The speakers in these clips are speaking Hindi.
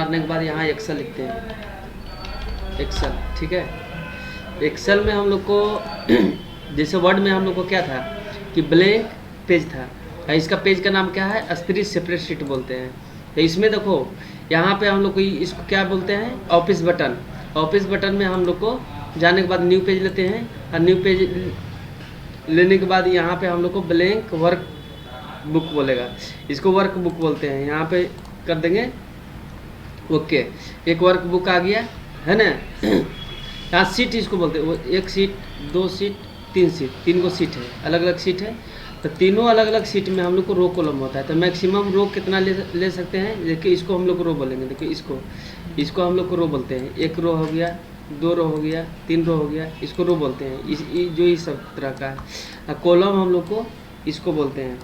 मारने के बाद यहाँ एक्सेल लिखते हैं, एक्सेल। ठीक है, एक्सेल में हम लोग को जैसे वर्ड में हम लोग को क्या था कि ब्लैंक पेज था, इसका पेज का नाम क्या है, स्प्रेड सेपरेट शीट बोलते हैं। तो इसमें देखो यहाँ पे हम लोग को इसको क्या बोलते हैं, ऑफिस बटन। ऑफिस बटन में हम लोग को जाने के बाद न्यू पेज लेते हैं, और न्यू पेज लेने के बाद यहाँ पे हम लोग को ब्लैंक वर्क बुक बोलेगा, इसको वर्क बुक बोलते हैं। यहाँ पे कर देंगे ओके, एक वर्क बुक आ गया है ना। यहाँ सीट इसको बोलते हैं, वो एक सीट, दो सीट, तीन सीट, तीन को सीट है, अलग अलग सीट है। तो तीनों अलग अलग सीट में हम लोग को रो कॉलम होता है। तो मैक्सिमम रो कितना ले सकते हैं, देखिए इसको हम लोग को रो बोलेंगे। देखिए इसको हम लोग को रो बोलते हैं। एक रो हो गया, दो रो हो गया, तीन रो हो गया, इसको रो बोलते हैं। जो इस सब तरह का है। कॉलम हम लोग को इसको बोलते हैं।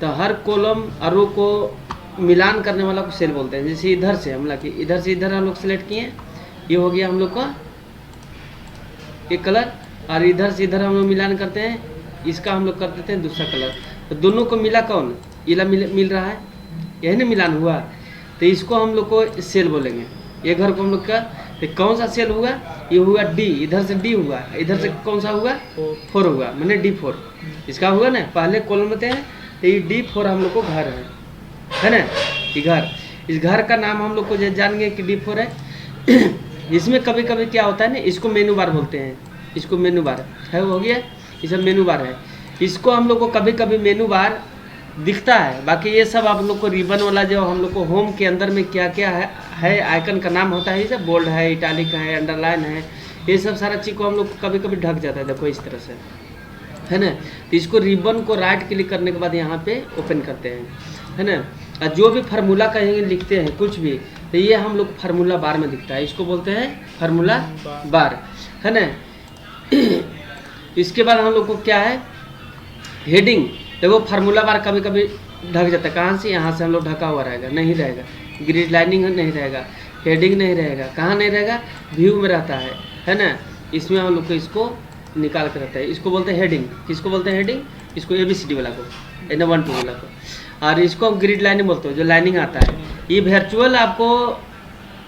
तो हर कॉलम और रो को मिलान करने वाला को सेल बोलते हैं। जैसे इधर से हम लोग इधर से इधर हम लोग सेलेक्ट किए, ये हो गया हम लोग का एक कलर, और इधर से इधर हम लोग मिलान करते हैं, इसका हम लोग कर देते हैं दूसरा कलर। तो दोनों को मिला कौन, इला मिल रहा है, यही ना मिलान हुआ। तो इसको हम लोग को सेल बोलेंगे। ये घर को हम लोग का तो कौन सा सेल हुआ, ये हुआ डी, इधर से डी हुआ, इधर से कौन सा हुआ, 4 हुआ, मैंने D4 इसका हुआ ना। पहले कॉलम में हैं, तो ये D4 हम लोग को घर है ना। ये घर, इस घर का नाम हम लोग को जान गए कि D4 है। इसमें कभी कभी क्या होता है ना, इसको मेनू बार बोलते हैं, इसको मेनू बार है, हो गया, ये सब मेनू बार है। इसको हम लोग को कभी कभी मेनू बार दिखता है। बाकी ये सब आप लोग को रिबन वाला जो हम लोग को होम के अंदर में क्या क्या है आइकन का नाम होता है, ये सब बोल्ड है, इटालिक है, अंडरलाइन है, ये सब सारा चीज़ को हम लोग को कभी कभी ढक जाता है। देखो इस तरह से है ना। तो इसको रिबन को राइट क्लिक करने के बाद यहाँ पे ओपन करते हैं, है ना। और जो भी फार्मूला कहेंगे लिखते हैं कुछ भी, तो ये हम लोग फार्मूला बार में दिखता है, इसको बोलते हैं फार्मूला बार, है ना। इसके बाद हम लोग को क्या है, हेडिंग। देखो फार्मूला बार कभी कभी ढक जाता है, कहाँ से, यहाँ से हम लोग ढका हुआ रहेगा, नहीं रहेगा, ग्रिड लाइनिंग नहीं रहेगा, हेडिंग नहीं रहेगा, कहाँ नहीं रहेगा, व्यू में रहता है ना। इसमें हम लोग को इसको निकाल कर रहता है, इसको बोलते हैं हेडिंग। किसको बोलते हैं हेडिंग, इसको ABCD वाला को, N1 2 वाला को। और इसको ग्रिड लाइनिंग बोलते हो, जो लाइनिंग आता है। ये वर्चुअल आपको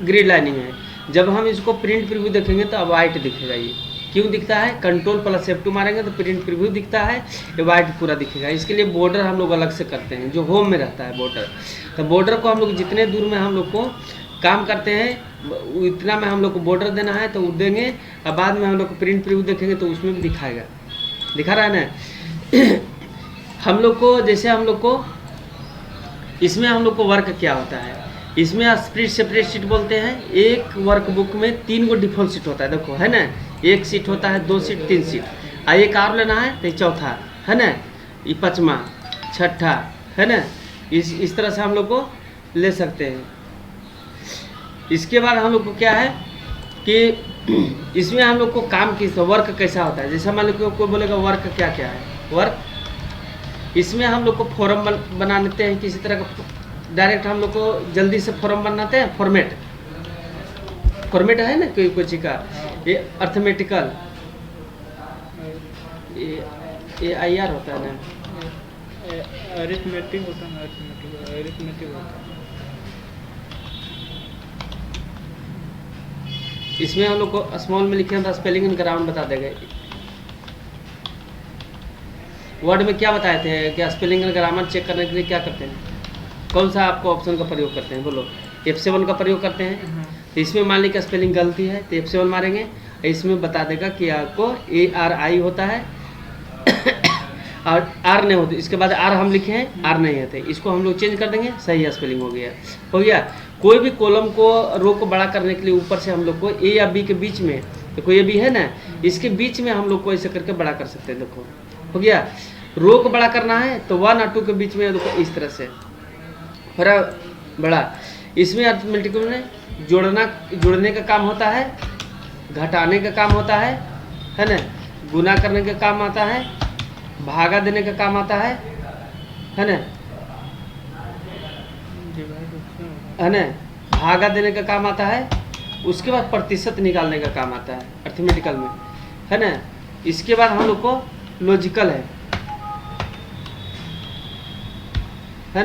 ग्रिड लाइनिंग है। जब हम इसको प्रिंट प्रीव्यू देखेंगे तो अब वाइट दिखेगा। ये क्यों दिखता है, Ctrl+F2 मारेंगे तो प्रिंट प्रीव्यू दिखता है, ये वाइट पूरा दिखेगा। इसके लिए बॉर्डर हम लोग अलग से करते हैं, जो होम में रहता है बॉर्डर। तो बॉर्डर को हम लोग जितने दूर में हम लोग को काम करते हैं इतना में हम लोग को बॉर्डर देना है तो देंगे, और बाद में हम लोग को प्रिंट प्रीव्यू देखेंगे तो उसमें भी दिखाएगा, दिखा रहा है ना। हम लोग को जैसे हम लोग को इसमें हम लोग को वर्क क्या होता है, इसमें स्प्रेड सेपरेट शीट बोलते हैं। एक वर्क बुक में 3 को डिफॉल्ट शीट होता है, देखो है ना। एक सीट होता है, 2 सीट, 3 सीट, और एक और लेना है तो चौथा, है ना, ये 5वां, 6ठा, है ना। इस तरह से हम लोग को ले सकते हैं। इसके बाद हम लोग को क्या है कि इसमें हम लोग को काम किस वर्क कैसा होता है। जैसे मान लो कोई बोलेगा वर्क क्या क्या है, वर्क इसमें हम लोग को फॉर्म बना लेते हैं किसी तरह का, डायरेक्ट हम लोग को जल्दी से फॉर्म बनाते हैं। फॉर्मेट है ना कोई चीज़ का, ये अर्थमेटिकल, ये IR होता है ना, अरिथमेटिक होता है, अरिथमेटिक होता है। इसमें हम लोग को स्मॉल में लिखे तो स्पेलिंग एंड ग्रामर बता देगा। वर्ड में क्या बताए थे, क्या स्पेलिंग एंड ग्रामर चेक करने के लिए क्या करते हैं, कौन सा आपको ऑप्शन का प्रयोग करते हैं, बोलो। F7 का प्रयोग करते हैं। तो इसमें मान ली कि स्पेलिंग गलती है तो F7 मारेंगे, इसमें बता देगा कि आपको ARI होता है और R नहीं होती। इसके बाद R हम लिखे हैं, R नहीं है, तो इसको हम लोग चेंज कर देंगे, सही स्पेलिंग हो गया। कोई भी कॉलम को रो को बड़ा करने के लिए ऊपर से हम लोग को A या B के बीच में, देखो ये भी है ना, इसके बीच में हम लोग को ऐसे करके बड़ा कर सकते हैं। देखो हो गया। रो को बड़ा करना है तो 1 और 2 के बीच में देखो इस तरह से बड़ा बड़ा। इसमें अर्थमेटिक में जोड़ने का काम होता है, घटाने का काम होता है ना, गुना करने का काम आता है, भागा देने का काम आता है ना, भागा देने का काम आता है। उसके बाद प्रतिशत निकालने का काम आता है अर्थमेटिकल में, है ना। इसके बाद हम लोग को लॉजिकल है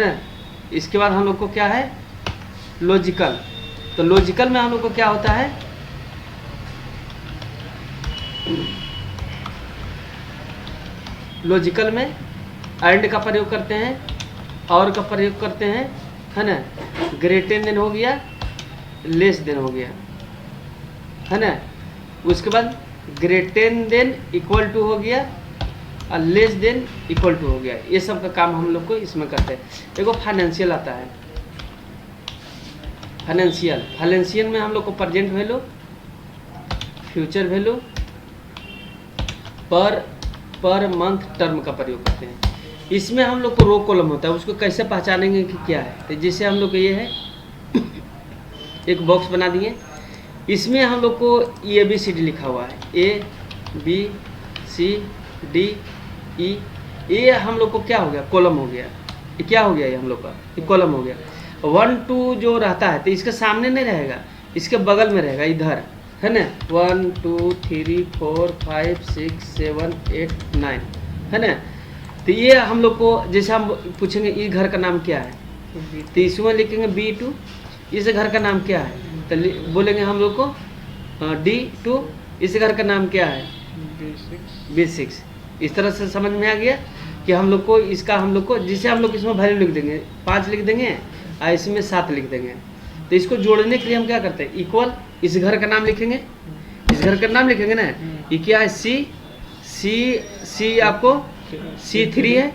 ना। इसके बाद हम लोग को क्या है, लॉजिकल। तो लॉजिकल में हम लोग को क्या होता है, लॉजिकल में एंड का प्रयोग करते हैं, और का प्रयोग करते हैं, है ना, ग्रेटर देन हो गया, लेस देन हो गया, है ना, उसके बाद ग्रेटर देन इक्वल टू हो गया और लेस देन इक्वल टू हो गया। ये सब का काम हम लोग को इसमें करते हैं। देखो फाइनेंशियल आता है, फाइनेंशियल में हम लोग को present value, future value, per month term का प्रयोग करते हैं। इसमें हम लोग को रो कॉलम होता है, उसको कैसे पहचानेंगे कि क्या है। तो जैसे हम लोग को ये है एक बॉक्स बना दिए, इसमें हम लोग को ABCD लिखा हुआ है, ABCD E, ये हम लोग को क्या हो गया, कॉलम हो गया। ये क्या हो गया, ये हम लोग का ये कॉलम हो गया। 1 2 जो रहता है तो इसके सामने नहीं रहेगा, इसके बगल में रहेगा, इधर, है ना। 1 2 3 4 5 6 7 8 9, है ना। तो ये हम लोग को, जैसे हम पूछेंगे इस घर का नाम क्या है, तो इसमें लिखेंगे B2। इस घर का नाम क्या है, तो बोलेंगे हम लोग को D2। इस घर का नाम क्या है, B6। इस तरह से समझ में आ गया कि हम लोग को इसका, हम लोग को जिसे हम लोग इसमें वैल्यू लिख देंगे, 5 लिख देंगे और इसमें 7 लिख देंगे। तो इसको जोड़ने के लिए हम क्या करते हैं, इक्वल, इस घर का नाम लिखेंगे, इस घर का नाम लिखेंगे ना। ये क्या है, C आपको C3 है,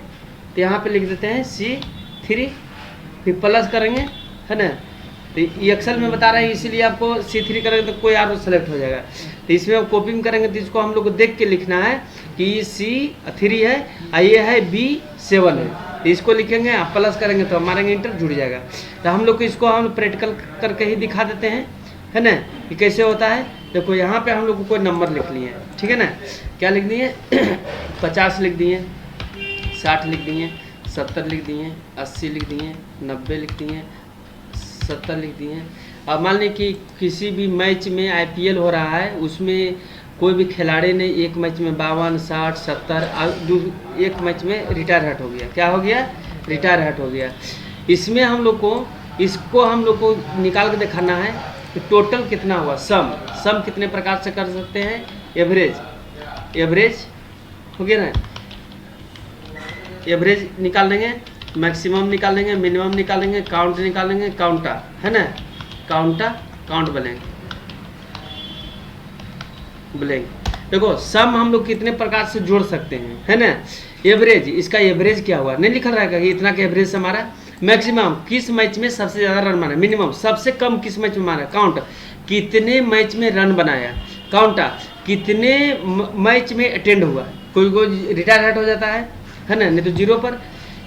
तो यहाँ पे लिख देते हैं C3, फिर प्लस करेंगे, है ना। तो ये एक्सेल में बता रहे हैं, इसीलिए आपको C3 करेंगे तो कोई और सेलेक्ट हो जाएगा। तो इसमें आप कॉपी में करेंगे तो इसको हम लोग को देख के लिखना है कि C3 है और ये है B7 है। तो इसको लिखेंगे, आप प्लस करेंगे तो मारेंगे इंटर, जुड़ जाएगा। तो हम लोग को इसको हम प्रैक्टिकल करके ही दिखा देते हैं, है ना, कि कैसे होता है। देखो यहाँ पे हम लोग को कोई नंबर लिख लिए हैं, ठीक है ना। क्या लिख दिए 50 लिख दिए, 60 लिख दिए, 70 लिख दिए, 80 लिख दिए, 90 लिख दिए, 70 लिख दिए। अब मान लें कि किसी भी मैच में IPL हो रहा है, उसमें कोई भी खिलाड़ी ने एक मैच में 52 60 70 और एक मैच में रिटायर हट हो गया। क्या हो गया, रिटायर हट हो गया। इसमें हम लोग को, इसको हम लोग को निकाल के दिखाना है कि टोटल कितना हुआ। सम कितने प्रकार से कर सकते हैं, एवरेज हो गया ना, एवरेज निकाल लेंगे, मैक्सिमम निकालेंगे, मिनिमम निकालेंगे, काउंट निकालेंगे, काउंटा, है ना, काउंट ब्लैंक। देखो सम हम लोग कितने प्रकार से जोड़ सकते हैं, है ना। एवरेज, इसका एवरेज क्या हुआ, नहीं लिखा रहेगा कि इतना का एवरेज से हमारा। मैक्सिमम, किस मैच में सबसे ज़्यादा रन मारा। मिनिमम, सबसे कम किस मैच में मारा। काउंट, कितने मैच में रन बनाया। काउंटा, कितने मैच में अटेंड हुआ। कोई रिटायर हट हो जाता है ना, नहीं तो 0 पर।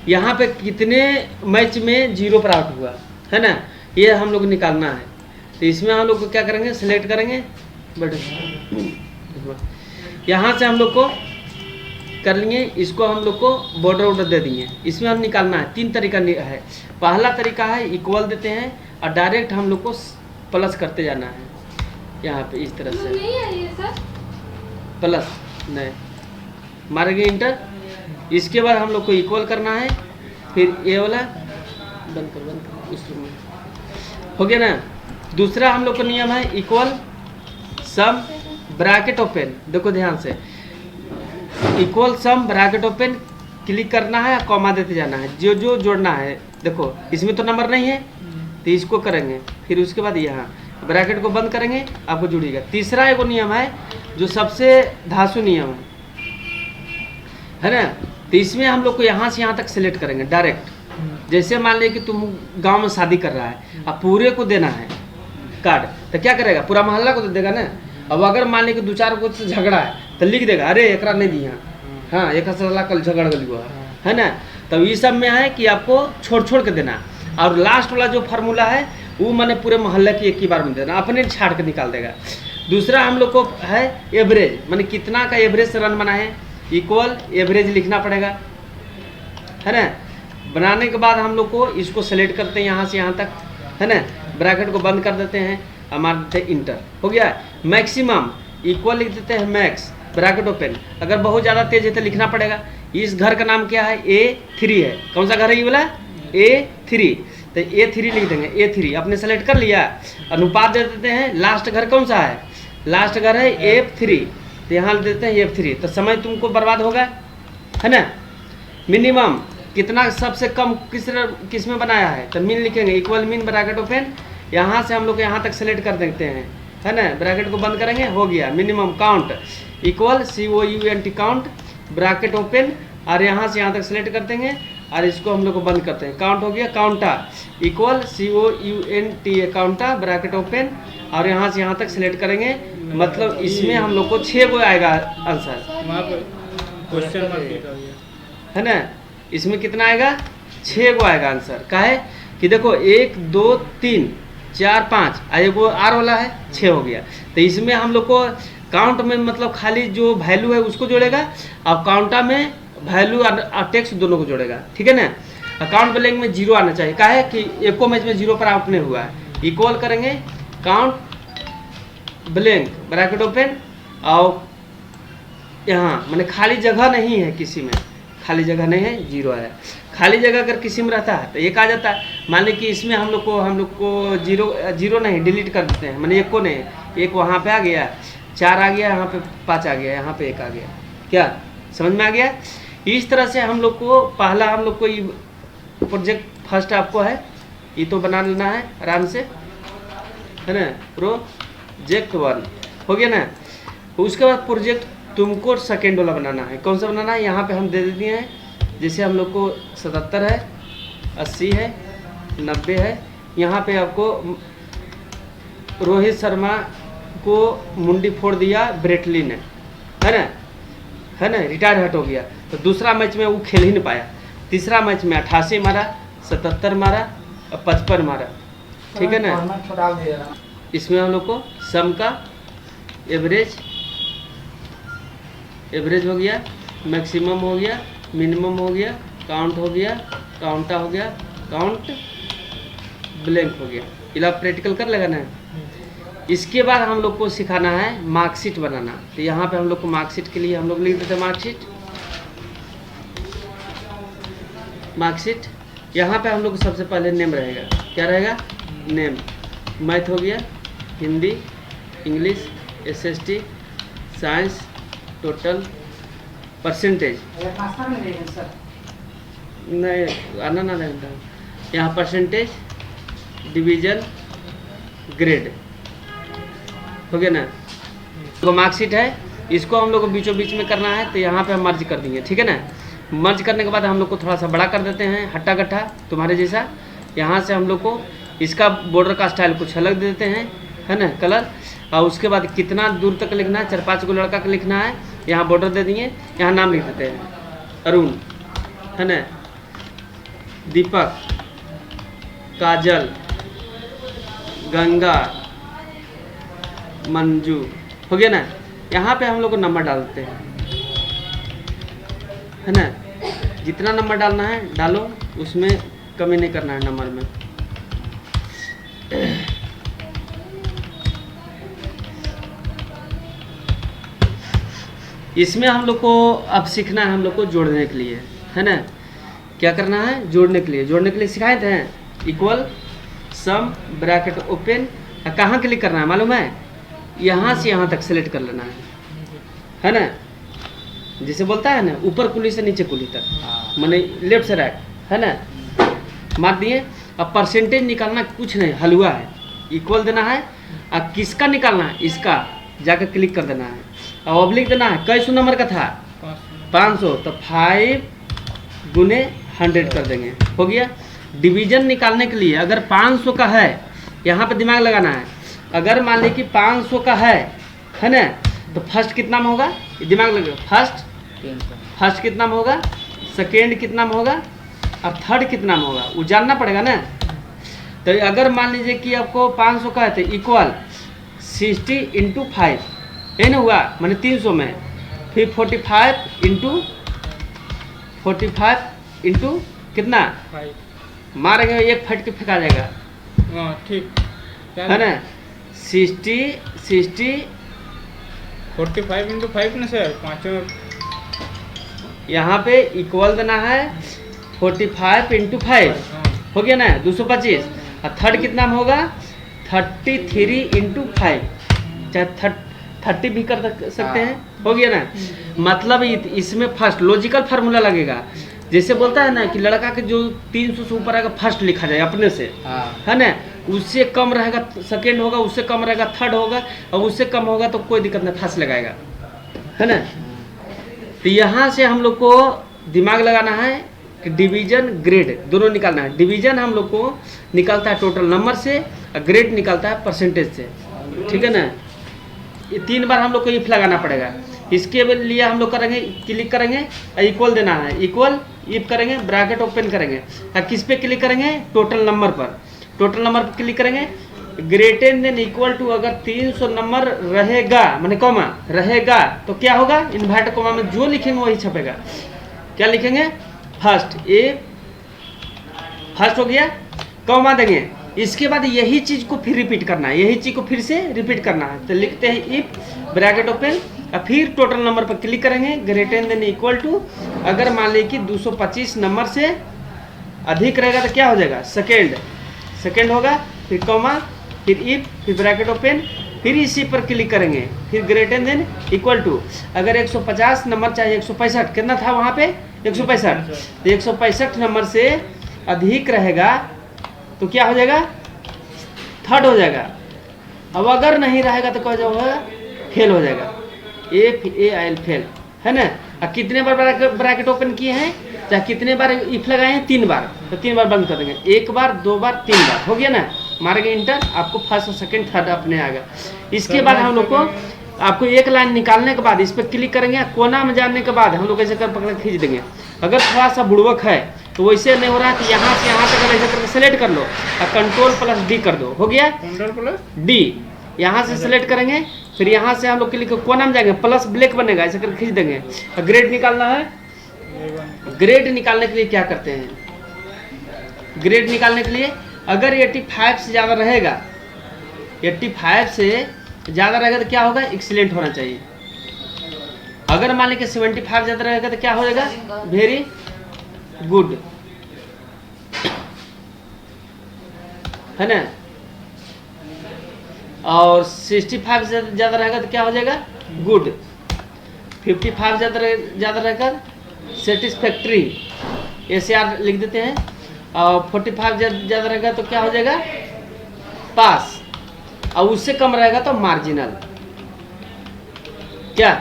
यहाँ पे कितने मैच में 0 पर आउट हुआ, है ना, ये हम लोग निकालना है। तो इसमें हम लोग को क्या करेंगे, सिलेक्ट करेंगे, बट यहाँ से हम लोग को कर लिए, इसको हम लोग को बॉर्डर दे दिए। इसमें हम निकालना है, 3 तरीका है। पहला तरीका है इक्वल देते हैं और डायरेक्ट हम लोग को प्लस करते जाना है, यहाँ पे इस तरह से प्लस, नहीं मारेंगे इंटर। इसके बाद हम लोग को इक्वल करना है, फिर ये वाला बंद कर उस में हो गया ना। दूसरा हम लोग का नियम है इक्वल सम ब्रैकेट ओपन। देखो ध्यान से, इक्वल सम ब्रैकेट ओपन क्लिक करना है, कॉमा देते जाना है, जो जो जोड़ना है। देखो इसमें तो नंबर नहीं है, तो इसको करेंगे, फिर उसके बाद यहाँ ब्रैकेट को बंद करेंगे, आपको जुड़ेगा। तीसरा एगो नियम है जो सबसे धांसू नियम है ना। तो इसमें हम लोग को यहाँ से यहाँ तक सिलेक्ट करेंगे डायरेक्ट। जैसे मान ले कि तुम गांव में शादी कर रहा है, अब पूरे को देना है कार्ड, तो क्या करेगा, पूरा मोहल्ला को तो देगा ना। अब अगर मान ले कि 2-4 को से झगड़ा है, तो लिख देगा, अरे एकरा नहीं दिया, हाँ एक साला कल झगड़ गई हुआ है ना। तब ये सब में है कि आपको छोड़ के देना। और लास्ट वाला जो फार्मूला है वो मैंने पूरे मोहल्ले की एक ही बार में देना, अपने छाड़ के निकाल देगा। दूसरा हम लोग को है एवरेज, मैंने कितना का एवरेज से रन बना है, इक्वल एवरेज लिखना पड़ेगा, है ना। बनाने के बाद हम लोग को इसको सेलेक्ट करते हैं यहाँ से यहाँ तक, है ना, ब्रैकेट को बंद कर देते हैं, मार देते हैं इंटर, हो गया। मैक्सिमम इक्वल लिख देते हैं मैक्स, ब्रैकेट ओपन। अगर बहुत ज़्यादा तेज है तो लिखना पड़ेगा। इस घर का नाम क्या है, A3 है। कौन सा घर है ये वाला, A3। तो A3 लिख देंगे। A3 अपने सेलेक्ट कर लिया, अनुपात दे देते हैं। लास्ट घर कौन सा है? लास्ट घर है F3, तो यहाँ देते हैं F3। तो समय तुमको बर्बाद होगा, है ना। मिनिमम कितना सबसे कम किस में बनाया है, तो मीन लिखेंगे, इक्वल मीन ब्रैकेट ओपन, यहाँ से हम लोग यहाँ तक सेलेक्ट कर देते हैं, है ना। ब्रैकेट को बंद करेंगे, हो गया minimum count equal COUNT count bracket open, और यहाँ से यहाँ तक सेलेक्ट कर देंगे और इसको हम लोग को बंद करते हैं। काउंट हो गया, काउंटा इक्वल COUNT काउंटा ब्रैकेट ओपन, और यहाँ से यहाँ तक सेलेक्ट करेंगे। मतलब इसमें हम लोग को 6 गो आएगा आंसर, वहाँ पर क्वेश्चन मार्क लिखा हुआ है ना। इसमें कितना आएगा? 6 गो आएगा आंसर। का है कि देखो 1 2 3 4 5 और वो आर वाला है, 6 हो गया। तो इसमें हम लोग को काउंट में मतलब खाली जो वैल्यू है उसको जोड़ेगा, और काउंटा में वैल्यू और टेक्स्ट दोनों को जोड़ेगा, ठीक है ना। अकाउंट ब्लैंक में 0 आना चाहिए। का है कि एको मैच में 0 पर आउट नहीं हुआ है। इक्वल करेंगे काउंट ब्लैंक ब्रैकेट ओपन, और यहाँ मैंने खाली जगह नहीं है, किसी में खाली जगह नहीं है, 0 आया। खाली जगह अगर किसी में रहता है तो 1 आ जाता है। मान ली कि इसमें हम लोग को 0 नहीं डिलीट कर देते हैं, मैंने 1 को नहीं, 1 वहाँ पे आ गया, 4 आ गया, यहाँ पे 5 आ गया, यहाँ पे 1 आ गया। क्या समझ में आ गया? इस तरह से हम लोग को पहला हम लोग को ये प्रोजेक्ट फर्स्ट आपको है, ये तो बना लेना है आराम से, है ना। प्रोजेक्ट 1 हो गया ना। उसके बाद प्रोजेक्ट तुमको सेकेंड वाला बनाना है। कौन सा बनाना है? यहाँ पे हम दे देते हैं, जैसे हम लोग को 77 है, 80 है, 90 है। यहाँ पे आपको रोहित शर्मा को मुंडी फोड़ दिया ब्रेटली ने, है ना, रिटायर हट हो गया। तो दूसरा मैच में वो खेल ही नहीं पाया। तीसरा मैच में 88 मारा, 77 मारा और 55 मारा, ठीक है ना। इसमें हम लोग को सम का एवरेज हो गया, मैक्सिमम हो गया, मिनिमम हो गया, काउंट हो गया, काउंटा हो गया, काउंट ब्लैंक हो गया। इला प्रैक्टिकल कर लेगा ना। इसके बाद हम लोग को सिखाना है मार्कशीट बनाना। तो यहाँ पे हम लोग को मार्कशीट के लिए हम लोग लिख देते हैं मार्कशीट। यहाँ पे हम लोग को सबसे पहले नेम रहेगा। क्या रहेगा? नेम। मैथ हो गया, Hindi, English, SST, science, total, percentage नहीं आना ना रहता। यहाँ परसेंटेज, डिवीजन, ग्रेड हो गया ना। तो मार्कशीट है, इसको हम लोग को बीचों बीच में करना है। तो यहाँ पे हम मर्ज कर देंगे, ठीक है ना। मर्ज करने के बाद हम लोग को थोड़ा सा बड़ा कर देते हैं, हट्टा कट्ठा तुम्हारे जैसा। यहाँ से हम लोग को इसका बॉर्डर का स्टाइल कुछ अलग दे देते हैं, है ना, कलर। और उसके बाद कितना दूर तक लिखना है, 4-5 गो लड़का का लिखना है। यहाँ बॉर्डर दे दिए, यहाँ नाम लिख देते हैं, अरुण, है ना, दीपक, काजल, गंगा, मंजू, हो गया ना। यहाँ पे हम लोग को नंबर डाल देते हैं, है ना। जितना नंबर डालना है डालो, उसमें कमी नहीं करना है नंबर में। इसमें हम लोग को अब सीखना है हम लोग को जोड़ने के लिए, है ना। क्या करना है? जोड़ने के लिए सिखाए थे। इक्वल सम ब्रैकेट ओपन, कहाँ क्लिक करना है मालूम है? यहाँ से यहाँ तक सेलेक्ट कर लेना है ना। जिसे बोलता है ना ऊपर कुली से नीचे कुली तक, माने लेफ्ट से राइट, है ना। मार दिए। अब परसेंटेज निकालना कुछ नहीं, हलवा है। इक्वल देना है, अब किसका निकालना है? इसका जाकर क्लिक कर देना है। अब ऑब्लिक देना है। कैसो नंबर का था? 500, तो 5 गुने 100 कर देंगे, हो गया। डिवीजन निकालने के लिए अगर 500 का है, यहाँ पे दिमाग लगाना है। अगर मान ली कि 500 का है ना, तो फर्स्ट कितना में होगा? ये दिमाग लगेगा। फर्स्ट कितना में होगा, सेकेंड कितना में होगा, और थर्ड कितना में होगा, वो जानना पड़ेगा ना। तो अगर मान लीजिए कि आपको 500 का है तो इक्वल 60 × 5, ये ना हुआ, मैंने 300 में, फिर 45 इंटू कितना 5 मारेंगे, एक फट के फेंका जाएगा, ठीक है ना। 60 45 × 5 ना सर, पाँचों यहाँ पे इक्वल देना है 45 × 5, हो गया ना 225। और थर्ड कितना में होगा 33 इंटू 5, चाहे 30 भी कर सकते हैं। हो गया ना, मतलब इसमें फर्स्ट लॉजिकल फार्मूला लगेगा। जैसे बोलता है ना कि लड़का के जो 300 से ऊपर आएगा फर्स्ट लिखा जाए अपने से, है ना, उससे कम रहेगा सेकेंड होगा, उससे कम रहेगा थर्ड होगा, और उससे कम होगा तो कोई दिक्कत नहीं फर्स्ट लगाएगा, है ना। तो यहाँ से हम लोग को दिमाग लगाना है कि डिवीजन ग्रेड दोनों निकालना है। डिवीजन हम लोग को निकलता है टोटल नंबर से, और ग्रेड निकलता है परसेंटेज से, ठीक है ना। ये 3 बार हम लोग को इफ लगाना पड़ेगा। इसके लिए हम लोग करेंगे, क्लिक करेंगे, इक्वल देना है, इक्वल इफ करेंगे, ब्रैकेट ओपन करेंगे, और किस पे क्लिक करेंगे टोटल नंबर पर। टोटल नंबर पर क्लिक करेंगे, ग्रेटर देन इक्वल टू अगर 300 नंबर रहेगा माने कॉमा रहेगा तो क्या होगा, इन्वर्टेड कॉमा में जो लिखेंगे वही छपेगा। क्या लिखेंगे फर्स्ट, ए फर्स्ट हो गया, कॉमा देंगे। इसके बाद यही चीज को फिर रिपीट करना है, यही चीज को फिर से रिपीट करना है। तो लिखते हैं इफ ब्रैकेट ओपन, और फिर टोटल नंबर पर क्लिक करेंगे, ग्रेटर देन इक्वल टू अगर मान लीजिए कि 225 नंबर से अधिक रहेगा तो क्या हो जाएगा सेकेंड होगा, फिर कॉमा, फिर इफ, फिर ब्रैकेट ओपन, फिर इसी पर क्लिक करेंगे, फिर ग्रेटर देन इक्वल टू अगर 150 नंबर चाहिए 165, कितना था वहाँ पे 165, तो 165 नंबर से अधिक रहेगा तो क्या हो जाएगा थर्ड हो जाएगा। अब अगर नहीं रहेगा तो क्या होगा फेल हो जाएगा, FAIL फेल, है ना। अब कितने बार ब्रैकेट ओपन किए हैं, चाहे कितने बार इफ लगाए हैं 3 बार, तो 3 बार बंद कर देंगे, 1 बार 2 बार 3 बार, हो गया ना। मारेंगे इंटर, आपको फर्स्ट और सेकंड थर्ड अपने आएगा। इसके बाद हम लोग को आपको एक लाइन निकालने के बाद इस पर क्लिक करेंगे, कोना में जाने के बाद हम लोग ऐसे कर पकड़ खींच देंगे। अगर थोड़ा सा बुड़वक है तो वैसे नहीं हो रहा है तो यहाँ से यहाँ तक ऐसे करके सेलेक्ट कर लो और Ctrl+D कर दो, हो गया Ctrl+D। यहाँ से सेलेक्ट करेंगे, फिर यहाँ से हम लोग क्लिक कोना में जाएंगे, प्लस ब्लैक बनेगा, ऐसे करके खींच देंगे। और ग्रेड निकालना है। ग्रेड निकालने के लिए क्या करते हैं, ग्रेड निकालने के लिए अगर 85 से ज़्यादा रहेगा, 85 से ज़्यादा रहेगा तो क्या होगा एक्सीलेंट होना चाहिए। अगर मान लीजिए 75 ज़्यादा रहेगा तो क्या हो जाएगा वेरी गुड, है ना। और 65 से ज़्यादा रहेगा तो क्या हो जाएगा गुड, 55 ज़्यादा रहेगा सेटिस्फैक्ट्री, SAR लिख देते हैं। और 45 ज़्यादा रहेगा तो क्या हो जाएगा पास, और उससे कम रहेगा तो मार्जिनल। क्या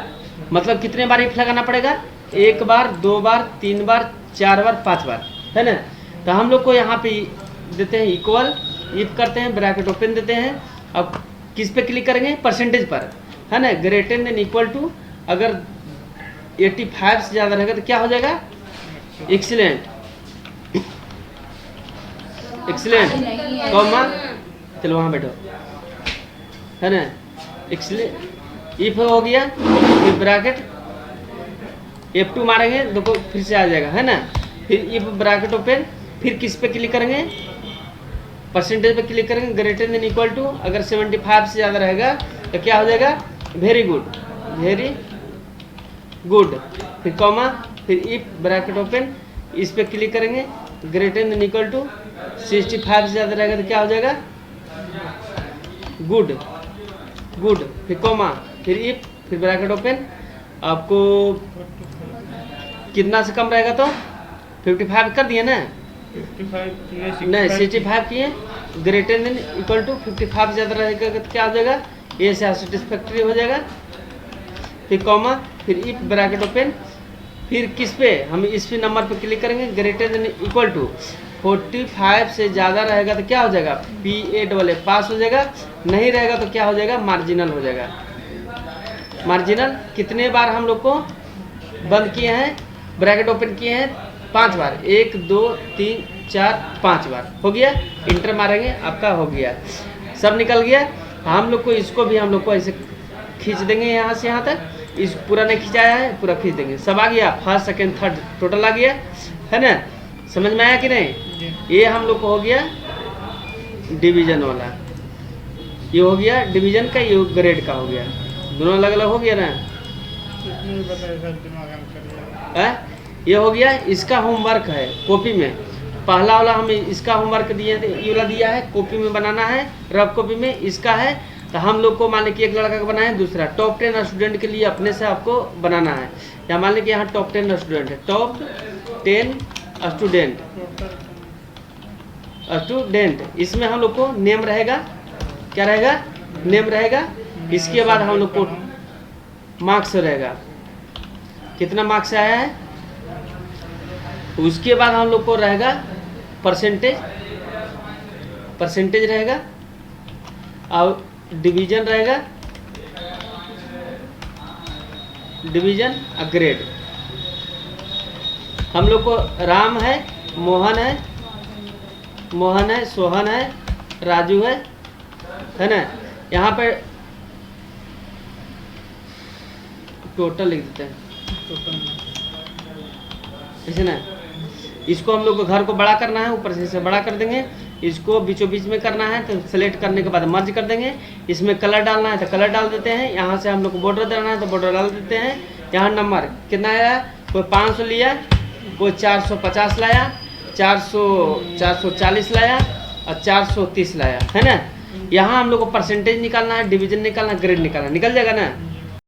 मतलब कितने बार इफ लगाना पड़ेगा, 1 बार 2 बार 3 बार 4 बार 5 बार, है ना। तो हम लोग को यहाँ पे देते हैं इक्वल, इफ करते हैं, ब्रैकेट ओपन देते हैं। अब किस पे क्लिक करेंगे परसेंटेज पर, है ना। ग्रेटर देन इक्वल टू अगर 85 से ज़्यादा रहेगा तो क्या हो जाएगा एक्सीलेंट, एक्सीलेंट कॉमा, चलो वहाँ बैठो, है ना। एक्सीलेंट इफ हो गया, फिर ब्रैकेट F2 मारेंगे देखो फिर से आ जाएगा, है ना। फिर इफ ब्रैकेट ओपन, फिर किस पे क्लिक करेंगे परसेंटेज पे क्लिक करेंगे, ग्रेटर देन इक्वल टू अगर 75 से ज़्यादा रहेगा तो क्या हो जाएगा वेरी गुड, वेरी गुड, फिर कॉमा, फिर इफ ब्रैकेट ओपन, इस पे क्लिक करेंगे, ग्रेटर देन इक्वल टू 65 से ज़्यादा रहेगा तो क्या हो जाएगा गुड, गुड, फिर कॉमा, फिर इफ, फिर ब्रैकेट ओपन। आपको कितना से कम रहेगा तो 55 कर दिए ना, 55 नहीं 65 किए, ग्रेटर देन इक्वल टू 55 ज़्यादा रहेगा तो क्या हो जाएगा ये सेटिस्फैक्ट्री हो जाएगा, फिर कॉमा, फिर इफ ब्रैकेट ओपन, फिर किस पे हम इस पे नंबर पे क्लिक करेंगे, ग्रेटर देन इक्वल टू 45 से ज़्यादा रहेगा तो क्या हो जाएगा PA पास हो जाएगा, नहीं रहेगा तो क्या हो जाएगा मार्जिनल हो जाएगा। मार्जिनल कितने बार हम लोग को बंद किए हैं, ब्रैकेट ओपन किए हैं 5 बार, 1 2 3 4 5 बार, हो गया। इंटर मारेंगे आपका हो गया, सब निकल गया। हम लोग को इसको भी हम लोग को ऐसे खींच देंगे यहाँ से यहाँ तक, इस पूरा नहीं खिंचाया है पूरा खींच देंगे, सब आ गया, फर्स्ट सेकंड थर्ड टोटल आ गया, है ना। समझ में आया कि नहीं, ये हम लोग को हो गया डिवीजन वाला, ये हो गया डिवीजन का, ये ग्रेड का हो गया, दोनों अलग अलग हो गया ना। ये हो गया, इसका होमवर्क है कॉपी में पहला वाला हम इसका होमवर्क दिए थे, ये वाला दिया है, कॉपी में बनाना है, रफ कॉपी में इसका है। तो हम लोग को मान लें कि एक लड़का का बनाए, दूसरा टॉप 10 स्टूडेंट के लिए अपने से आपको बनाना है। या मान लें कि यहाँ टॉप 10 स्टूडेंट है, टॉप 10 स्टूडेंट, इसमें हम लोग को नेम रहेगा, क्या रहेगा, नेम रहेगा। इसके बाद हम लोग को मार्क्स रहेगा, कितना मार्क्स आया है। उसके बाद हम लोग को रहेगा परसेंटेज रहेगा, और डिवीजन रहेगा, डिवीजन और ग्रेड। हम लोग को राम है, मोहन है, सोहन है, राजू है ना। यहाँ पे टोटल लिख देते हैं, ऐसे ना। इसको हम लोग को घर को बड़ा करना है, ऊपर से इसे बड़ा कर देंगे। इसको बीचों बीच में करना है, तो सेलेक्ट करने के बाद मर्ज कर देंगे। इसमें कलर डालना है तो कलर डाल देते हैं। यहाँ से हम लोग को बॉर्डर डालना है तो बॉर्डर डाल देते हैं। यहाँ नंबर कितना आया, कोई 500 लिया, कोई 450 लाया, 440 लाया और 430 लाया, है ना। यहाँ हम लोग को परसेंटेज निकालना है, डिवीजन निकालना, ग्रेड निकालना, निकल जाएगा ना।